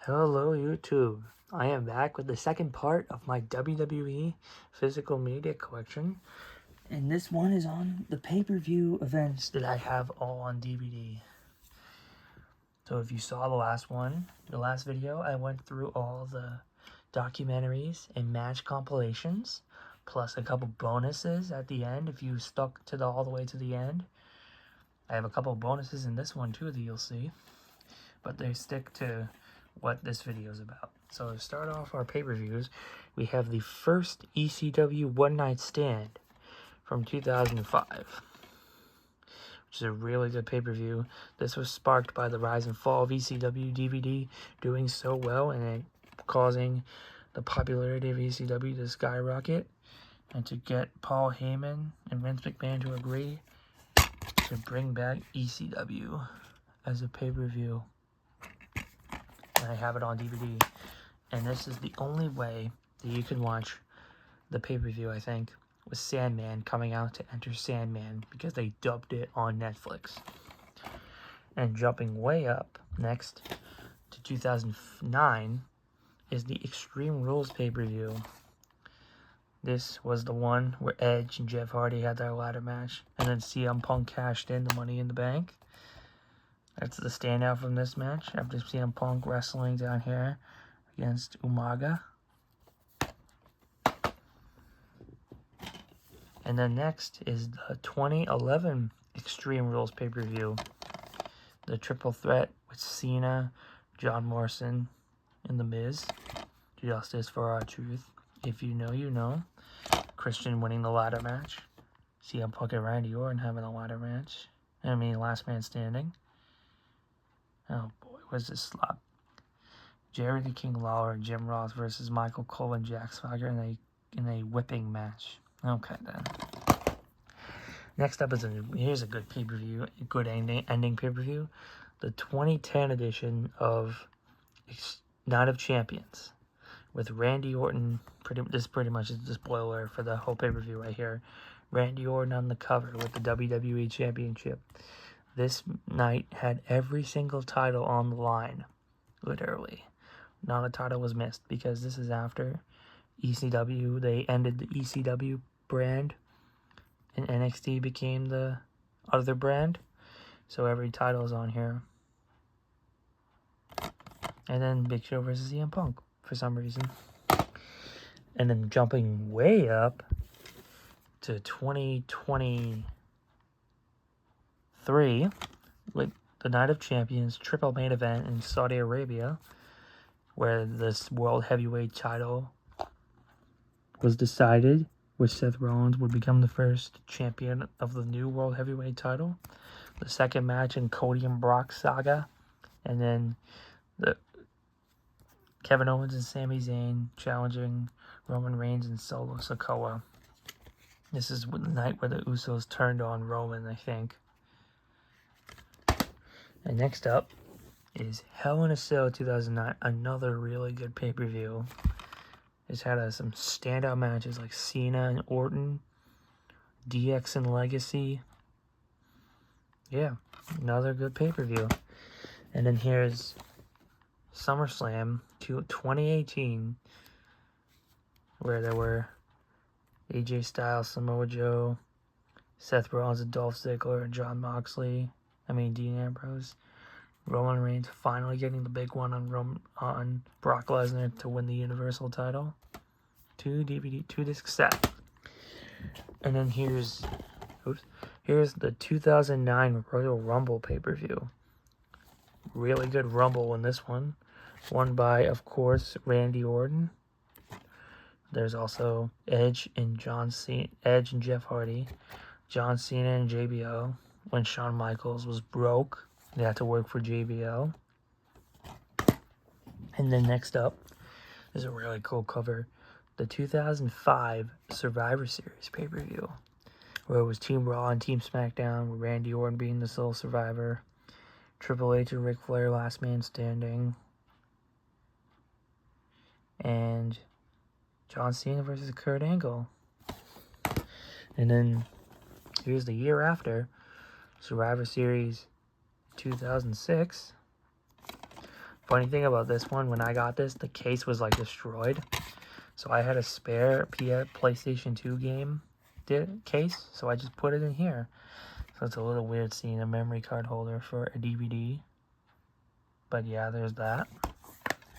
Hello YouTube, I am back with the second part of my WWE physical media collection, and this one is on the pay-per-view events that I have all on DVD. So if you saw the last video, I went through all the documentaries and match compilations, plus a couple bonuses at the end if you stuck to all the way to the end. I have a couple bonuses in this one too that you'll see, but they stick to what this video is about. So to start off our pay-per-views, we have the first ECW One Night Stand from 2005, which is a really good pay-per-view. This was sparked by the rise and fall of ECW DVD doing so well and it causing the popularity of ECW to skyrocket, and to get Paul Heyman and Vince McMahon to agree to bring back ECW as a pay-per-view. And I have it on DVD, and this is the only way that you can watch the pay-per-view, I think, with Sandman coming out to Enter Sandman, because they dubbed it on Netflix. And jumping way up next to 2009 is the Extreme Rules pay-per-view. This was the one where Edge and Jeff Hardy had their ladder match, and then CM Punk cashed in the Money in the Bank. That's the standout from this match, after CM Punk wrestling down here against Umaga. And then next is the 2011 Extreme Rules pay-per-view. The triple threat with Cena, John Morrison, and The Miz. Justice for Our Truth. If you know, you know. Christian winning the ladder match. CM Punk and Randy Orton having a ladder match. Last man standing. Oh boy, what's this slop? Jerry the King Lawler and Jim Ross versus Michael Cole and Jack Swagger in a whipping match. Okay then. Next up is here's a good pay-per-view, a good ending pay-per-view. The 2010 edition of Night of Champions with Randy Orton. This pretty much is the spoiler for the whole pay-per-view right here. Randy Orton on the cover with the WWE Championship. This night had every single title on the line, literally. Not a title was missed, because this is after ECW. They ended the ECW brand, and NXT became the other brand. So every title is on here. And then Big Show versus CM Punk, for some reason. And then jumping way up to 2023 with the Night of Champions triple main event in Saudi Arabia, where this World Heavyweight title was decided, where Seth Rollins would become the first champion of the new World Heavyweight title. The second match in Cody and Brock saga, and then the Kevin Owens and Sami Zayn challenging Roman Reigns and Solo Sikoa. This is the night where the Usos turned on Roman, I think. And next up is Hell in a Cell 2009, another really good pay-per-view. It's had some standout matches like Cena and Orton, DX and Legacy. Yeah, another good pay-per-view. And then here's SummerSlam 2018, where there were AJ Styles, Samoa Joe, Seth Rollins, and Dolph Ziggler, and Dean Ambrose. Roman Reigns finally getting the big one on Brock Lesnar to win the Universal title. 2-disc set. And then here's the 2009 Royal Rumble pay-per-view. Really good Rumble in this one. Won by, of course, Randy Orton. There's also Edge and Jeff Hardy. John Cena and JBL. When Shawn Michaels was broke, they had to work for JBL. And then next up is a really cool cover. The 2005 Survivor Series pay-per-view, where it was Team Raw and Team SmackDown, with Randy Orton being the sole survivor. Triple H and Ric Flair last man standing. And John Cena versus Kurt Angle. And then here's the year after, Survivor Series 2006. Funny thing about this one, when I got this, the case was like destroyed. So I had a spare PlayStation 2 game case, so I just put it in here. So it's a little weird seeing a memory card holder for a DVD. But yeah, there's that.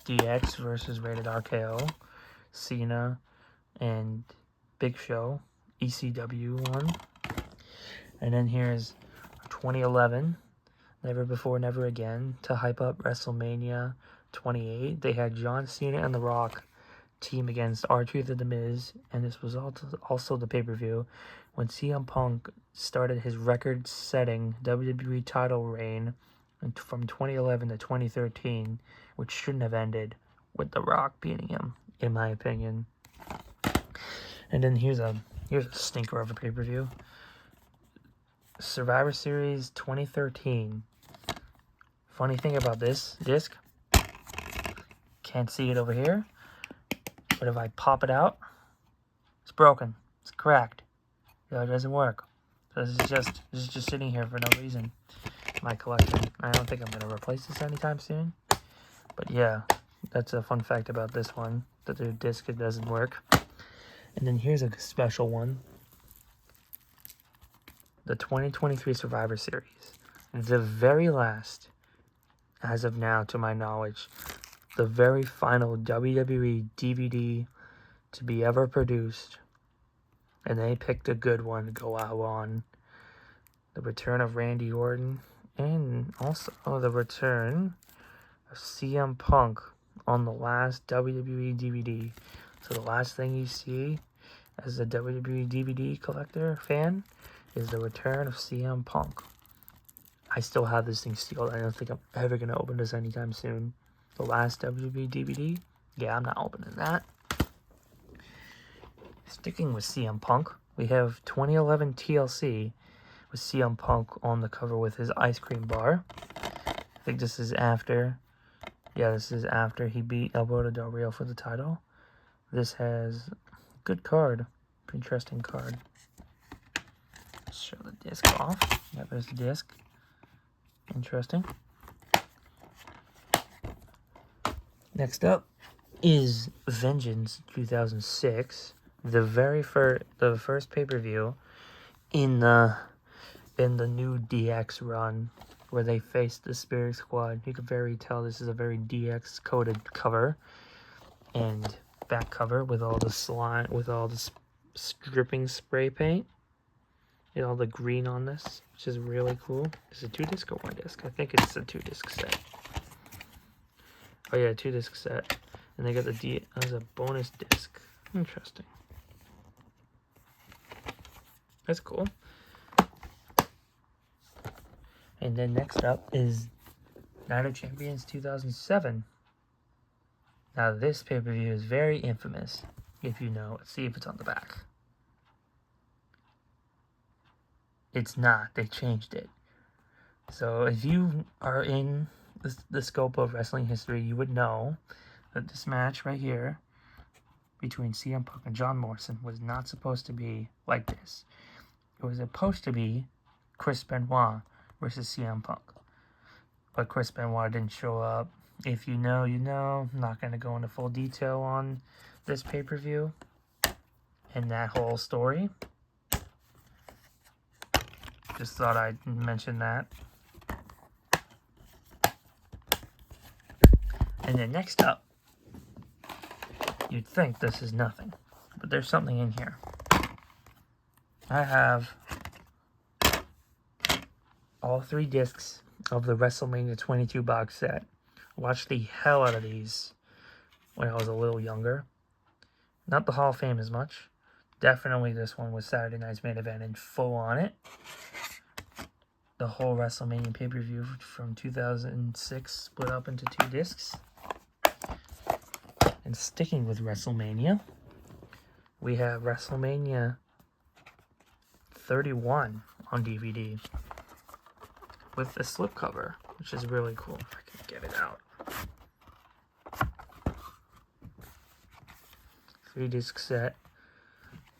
DX versus Rated RKO. Cena and Big Show. ECW one. And then here's 2011. Never Before, Never Again. To hype up WrestleMania 28. They had John Cena and The Rock team against R-Truth and The Miz. And this was also the pay-per-view when CM Punk started his record-setting WWE title reign from 2011 to 2013, which shouldn't have ended with The Rock beating him, in my opinion. And then here's a stinker of a pay-per-view. Survivor Series 2013. Funny thing about this disc, can't see it over here, but if I pop it out, it's broken. It's cracked. It doesn't work. So this is just sitting here for no reason. My collection. I don't think I'm gonna replace this anytime soon. But yeah, that's a fun fact about this one, that the disc, it doesn't work. And then here's a special one. The 2023 Survivor Series. The very last, as of now to my knowledge, the very final WWE DVD to be ever produced. And they picked a good one to go out on. The return of Randy Orton. And also the return of CM Punk on the last WWE DVD. So the last thing you see as a WWE DVD collector fan is the return of CM Punk. I still have this thing sealed. I don't think I'm ever going to open this anytime soon. The last WWE DVD? Yeah, I'm not opening that. Sticking with CM Punk, we have 2011 TLC with CM Punk on the cover with his ice cream bar. I think this is after. Yeah, this is after he beat Alberto Del Rio for the title. This has a good card. Interesting card. Let's show the disc off. Yeah, there's the disc. Interesting. Next up is Vengeance 2006. The first pay-per-view in the new DX run where they faced the Spirit Squad. You can very tell this is a very DX coded cover and back cover with all the slime, with all the stripping spray paint and all the green on this, which is really cool. Is it 2-disc or 1-disc? I think it's a 2-disc set. Oh yeah, 2-disc set. And they got the as a bonus disc. Interesting. That's cool. And then next up is Night of Champions 2007. Now this pay-per-view is very infamous. If you know, let's see if it's on the back. It's not. They changed it. So if you are in the scope of wrestling history, you would know that this match right here between CM Punk and John Morrison was not supposed to be like this. It was supposed to be Chris Benoit versus CM Punk. But Chris Benoit didn't show up. If you know, you know. I'm not going to go into full detail on this pay-per-view and that whole story. Just thought I'd mention that. And then next up, you'd think this is nothing, but there's something in here. I have all 3 discs of the WrestleMania 22 box set. Watched the hell out of these when I was a little younger. Not the Hall of Fame as much. Definitely this one was Saturday Night's Main Event in full on it. The whole WrestleMania pay-per-view from 2006 split up into 2 discs. And sticking with WrestleMania, we have WrestleMania 31 on DVD with the slipcover, which is really cool. If I can get it out. 3-disc set.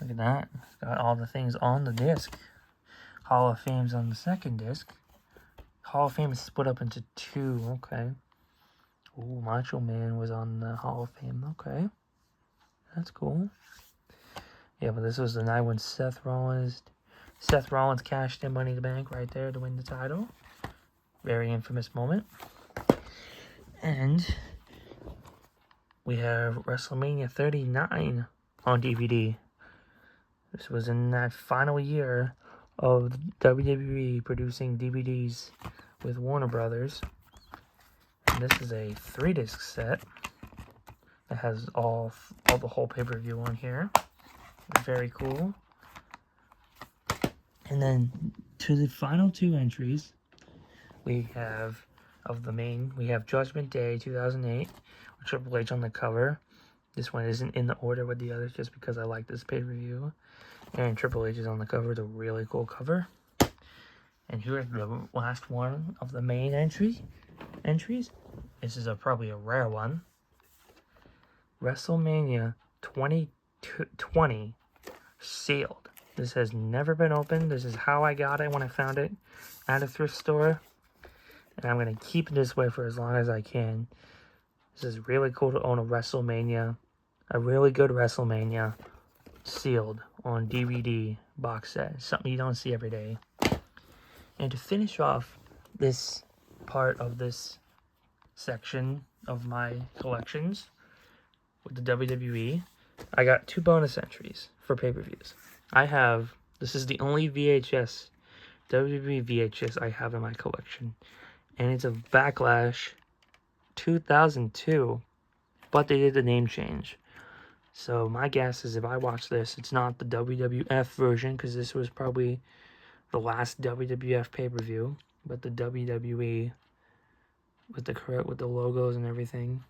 Look at that. It's got all the things on the disc. Hall of Fame's on the 2nd disc. Hall of Fame is split up into 2. Okay. Ooh, Macho Man was on the Hall of Fame. Okay. That's cool. Yeah, but this was the night when Seth Rollins cashed in Money in the Bank right there to win the title. Very infamous moment. And we have WrestleMania 39 on DVD. This was in that final year of WWE producing DVDs with Warner Brothers. And this is a 3-disc set. It has all the whole pay-per-view on here. Very cool. And then to the final 2 entries, we have of the main. We have Judgment Day 2008 with Triple H on the cover. This one isn't in the order with the others just because I like this pay-per-view. And Triple H is on the cover. It's a really cool cover. And here's the last one of the main entries. This is probably a rare one. WrestleMania 2020 sealed. This has never been opened. This is how I got it when I found it at a thrift store. And I'm going to keep it this way for as long as I can. This is really cool to own a WrestleMania. A really good WrestleMania sealed on DVD box set. Something you don't see every day. And to finish off this part of this section of my collections with the WWE, I got 2 bonus entries for pay-per-views. This is the only WWE VHS I have in my collection. And it's a Backlash 2002, but they did the name change. So my guess is if I watch this, it's not the WWF version, because this was probably the last WWF pay-per-view, but the WWE with the logos and everything.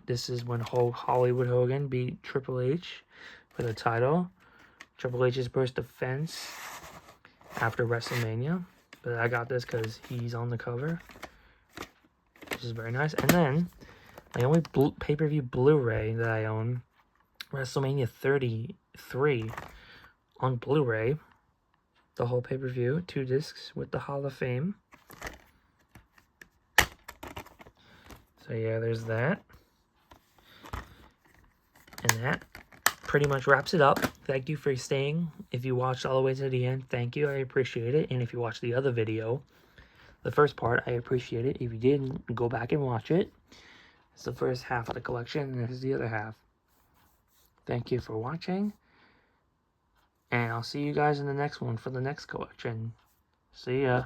This is when Hollywood Hogan beat Triple H for the title. Triple H's first defense after WrestleMania. But I got this because he's on the cover, which is very nice. And then my only pay-per-view Blu-ray that I own, WrestleMania 33 on Blu-ray. The whole pay-per-view, 2 discs with the Hall of Fame. So yeah, there's that. And that pretty much wraps it up. Thank you for staying. If you watched all the way to the end, thank you. I appreciate it. And if you watched the other video, the first part, I appreciate it. If you didn't, go back and watch it. It's the first half of the collection, and this is the other half. Thank you for watching. And I'll see you guys in the next one for the next collection. See ya.